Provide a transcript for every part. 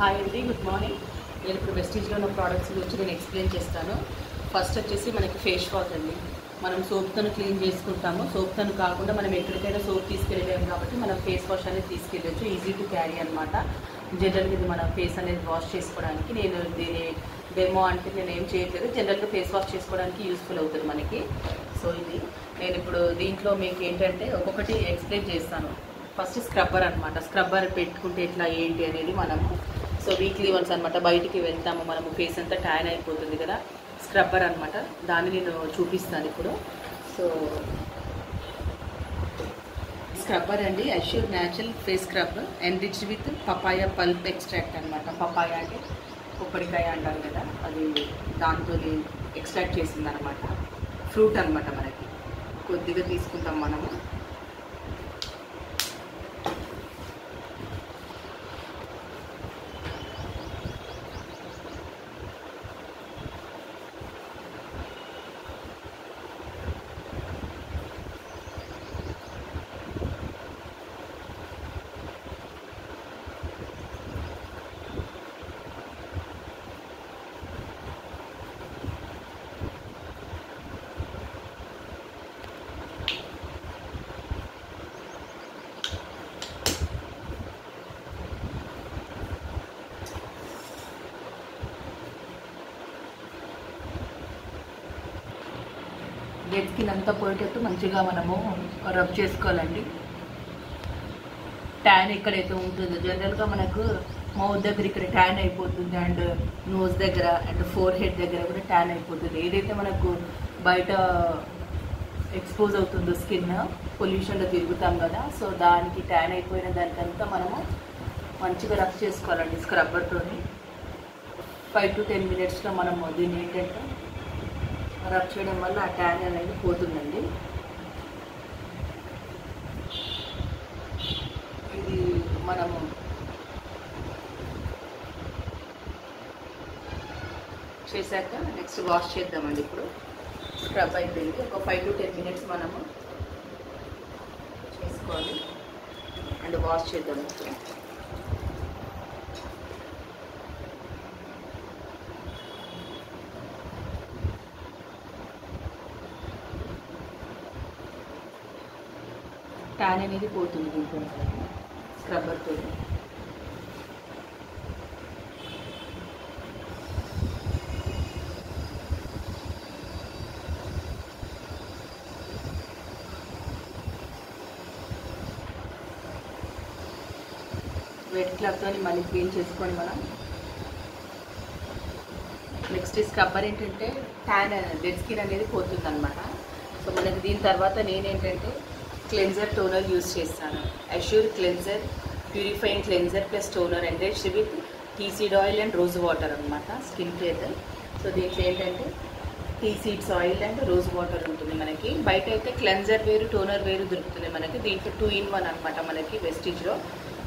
Hi అండి, good morning. నేను ఇప్పుడు వెస్టీజ్లో ఉన్న ప్రోడక్ట్స్ గురించి నేను ఎక్స్ప్లెయిన్ చేస్తాను. ఫస్ట్ వచ్చేసి మనకి ఫేస్ వాష్ అండి. మనం సోప్తో క్లీన్ చేసుకుంటాము. సోప్తో కాకుండా మనం ఎక్కడికైనా సోప్ తీసుకెళ్ళలేము కాబట్టి మనం ఫేస్ వాష్ అనేది తీసుకెళ్ళచ్చు. ఈజీ టు క్యారీ అనమాట. జనరల్గా ఇది మన ఫేస్ అనేది వాష్ చేసుకోవడానికి నేను దీని డెమో అంటే నేను ఏం చేయట్లేదు. జనరల్గా ఫేస్ వాష్ చేసుకోవడానికి యూస్ఫుల్ అవుతుంది మనకి. సో ఇది నేను ఇప్పుడు దీంట్లో మీకు ఏంటంటే ఒక్కొక్కటి ఎక్స్ప్లెయిన్ చేస్తాను. ఫస్ట్ స్క్రబ్బర్ అనమాట. స్క్రబ్బర్ పెట్టుకుంటే ఎట్లా ఏంటి అనేది మనము సో వీక్లీ వన్స్ అనమాట. బయటికి వెళ్తాము మనము, ఫేస్ అంతా ట్యాన్ అయిపోతుంది కదా. స్క్రబ్బర్ అనమాట, దాన్ని నేను చూపిస్తాను ఇప్పుడు. సో స్క్రబ్బర్ అండి, assure natural face scrub enriched with papaya pulp extract అనమాట. పపాయ అంటే కొబ్బరికాయ అంటారు కదా, అది దాంతో ఎక్స్ట్రాక్ట్ చేసింది అనమాట. ఫ్రూట్ అనమాట. మనకి కొద్దిగా తీసుకుంటాం మనము. డెడ్ స్కిన్ అంతా పోయేటట్టు మంచిగా మనము రబ్ చేసుకోవాలండి. ట్యాన్ ఎక్కడైతే ఉంటుందో జనరల్గా మనకు మౌత్ దగ్గర ఇక్కడ ట్యాన్ అయిపోతుంది, అండ్ నోస్ దగ్గర అండ్ ఫోర్ హెడ్ దగ్గర కూడా ట్యాన్ అయిపోతుంది. ఏదైతే మనకు బయట ఎక్స్పోజ్ అవుతుందో స్కిన్, పొల్యూషన్లో తిరుగుతాం కదా, సో దానికి ట్యాన్ అయిపోయిన దానికంతా మనము మంచిగా రబ్ చేసుకోవాలండి స్క్రబ్బర్తో. 5 to 10 minutesలో మనము దీన్ని ఏంటంటే రబ్ చేయడం వల్ల ఆ ట్యాన్ అనేది పోతుందండి. ఇది మనము చేశాక నెక్స్ట్ వాష్ చేద్దామండి. ఇప్పుడు స్క్రబ్ అయిపోయింది. ఒక 5 to 10 minutes మనము చేసుకోవాలి అండ్ వాష్ చేద్దాము. ట్యాన్ అనేది పోతుంది దీంట్లో స్క్రబ్బర్తో. వెట్ క్లాత్తో మళ్ళీ క్లీన్ చేసుకొని మనం నెక్స్ట్ స్క్రబ్బర్ ఏంటంటే ట్యాన్ డెడ్ స్కిన్ అనేది పోతుంది అనమాట. సో మనకి దీని తర్వాత నేనేంటంటే క్లెన్జర్ టోనర్ యూజ్ చేస్తాను. Assure cleanser purifying cleanser plus toner enriched with tea seed oil and rose water అనమాట. Skin care. సో దీంట్లో ఏంటంటే tea seeds oil and rose water ఉంటుంది మనకి. బయట అయితే క్లెన్జర్ వేరు టోనర్ వేరు దొరుకుతుంది మనకి. దీంట్లో 2 in 1 అనమాట. మనకి వెస్టీజ్లో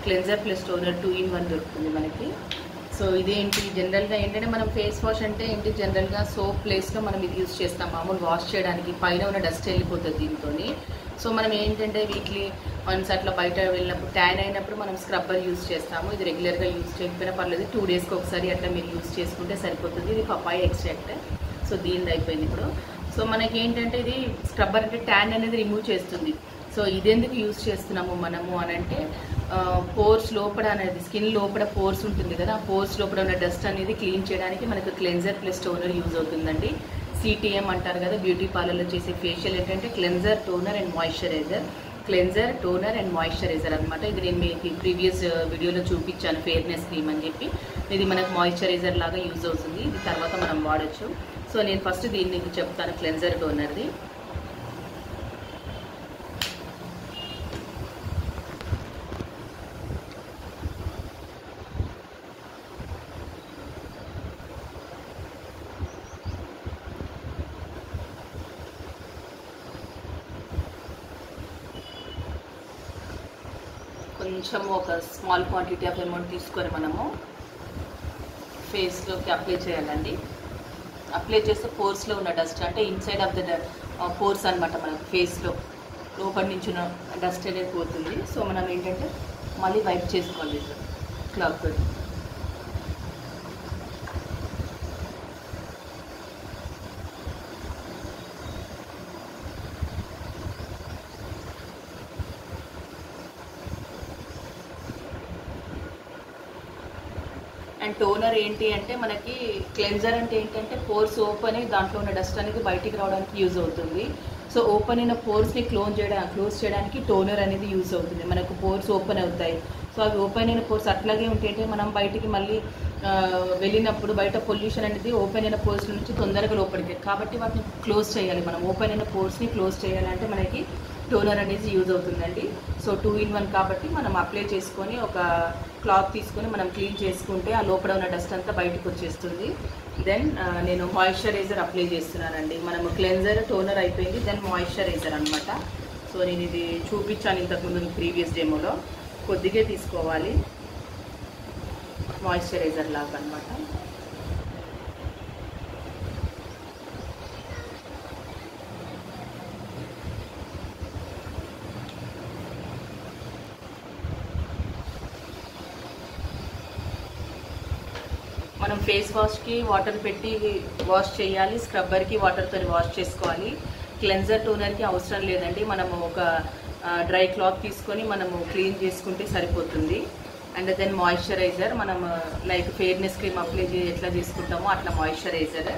క్లెన్జర్ ప్లస్ టోనర్ 2 in 1 దొరుకుతుంది మనకి. సో ఇదేంటి జనరల్గా ఏంటంటే మనం ఫేస్ వాష్ అంటే ఏంటి జనరల్గా సోప్ ప్లేస్లో మనం ఇది యూజ్ చేస్తాం. మామూలు వాష్ చేయడానికి పైన ఉన్న డస్ట్ వెళ్ళిపోతుంది దీంతో. సో మనం ఏంటంటే వీక్లీ వన్స్ అట్లా బయట వెళ్ళినప్పుడు ట్యాన్ అయినప్పుడు మనం స్క్రబ్బర్ యూజ్ చేస్తాము. ఇది రెగ్యులర్గా యూజ్ చేయకపోయినా పర్లేదు, 2 daysకి ఒకసారి అట్లా మీరు యూజ్ చేసుకుంటే సరిపోతుంది. ఇది పపాయ ఎక్స్ట్రాక్ట్. సో దీనిది అయిపోయింది ఇప్పుడు. సో మనకి ఏంటంటే ఇది స్క్రబ్బర్ అంటే ట్యాన్ అనేది రిమూవ్ చేస్తుంది. సో ఇదెందుకు యూజ్ చేస్తున్నాము మనము అని అంటే పోర్స్ లోపల అనేది స్కిన్ లోపల పోర్స్ ఉంటుంది కదా, ఆ పోర్స్ లోపల ఉన్న డస్ట్ అనేది క్లీన్ చేయడానికి మనకు క్లెన్జర్ ప్లస్ టోనర్ యూజ్ అవుతుందండి. CTM అంటారు కదా, బ్యూటీ పార్లర్లో చేసే ఫేషియల్ ఏంటంటే cleanser toner and moisturiser. Cleanser toner and moisturiser అనమాట. ఇది నేను మీకు ప్రీవియస్ వీడియోలో చూపించాను ఫెయిర్నెస్ క్రీమ్ అని చెప్పి. ఇది మనకు మాయిశ్చరైజర్ లాగా యూజ్ అవుతుంది. ఇది తర్వాత మనం వాడచ్చు. సో నేను ఫస్ట్ దీన్ని చెప్తాను క్లెన్జర్ టోనర్ది. కొంచెం ఒక స్మాల్ క్వాంటిటీ ఆఫ్ అమౌంట్ తీసుకొని మనము ఫేస్లోకి అప్లై చేయాలండి. అప్లై చేస్తే పోర్స్లో ఉన్న డస్ట్ అంటే ఇన్సైడ్ ఆఫ్ ద పోర్స్ అనమాట. మనకు ఫేస్లో లోపల నుంచి డస్ట్ అనేది పోతుంది. సో మనం ఏంటంటే మళ్ళీ వైప్ చేసుకోవాలి క్లాత్. అండ్ టోనర్ ఏంటి అంటే మనకి క్లెన్జర్ అంటే ఏంటంటే పోర్స్ ఓపెన్ అయ్యి దాంట్లో ఉన్న డస్ట్ అనేది బయటికి రావడానికి యూజ్ అవుతుంది. సో ఓపెన్ అయిన పోర్స్ని క్లోజ్ చేయడానికి టోనర్ అనేది యూజ్ అవుతుంది. మనకు పోర్స్ ఓపెన్ అవుతాయి. సో అవి ఓపెన్ అయిన పోర్స్ అట్లాగే ఉంటే మనం బయటికి మళ్ళీ వెళ్ళినప్పుడు బయట పొల్యూషన్ అనేది ఓపెన్ అయిన పోర్స్ నుంచి తొందరగా లోపలికి, కాబట్టి వాటిని క్లోజ్ చేయాలి. మనం ఓపెన్ అయిన పోర్స్ని క్లోజ్ చేయాలంటే మనకి టోనర్ అనేది యూజ్ అవుతుందండి. సో 2 in 1 కాబట్టి మనం అప్లై చేసుకొని ఒక క్లాత్ తీసుకొని మనం క్లీన్ చేసుకుంటే ఆ లోపల ఉన్న డస్ట్ అంతా బయటకు వచ్చేస్తుంది. దెన్ నేను మాయిశ్చరైజర్ అప్లై చేస్తున్నానండి. మనము క్లెన్జర్ టోనర్ అయిపోయింది, దెన్ మాయిశ్చరైజర్ అనమాట. సో నేను ఇది చూపించాను ఇంతకుముందు ప్రీవియస్ డెమోలో. కొద్దిగా తీసుకోవాలి మాయిశ్చరైజర్ లాగా అనమాట. మనం ఫేస్ వాష్కి వాటర్ పెట్టి వాష్ చేయాలి, స్క్రబ్బర్కి వాటర్తో వాష్ చేసుకోవాలి. క్లెన్జర్ టోనర్కి అవసరం లేదండి. మనము ఒక డ్రై క్లాత్ తీసుకొని మనము క్లీన్ చేసుకుంటే సరిపోతుంది. అండ్ దెన్ మాయిశ్చరైజర్ మనం లైక్ ఫెయిర్నెస్ క్రీమ్ అప్లై ఎట్లా చేసుకుంటామో అట్లా మాయిశ్చరైజర్.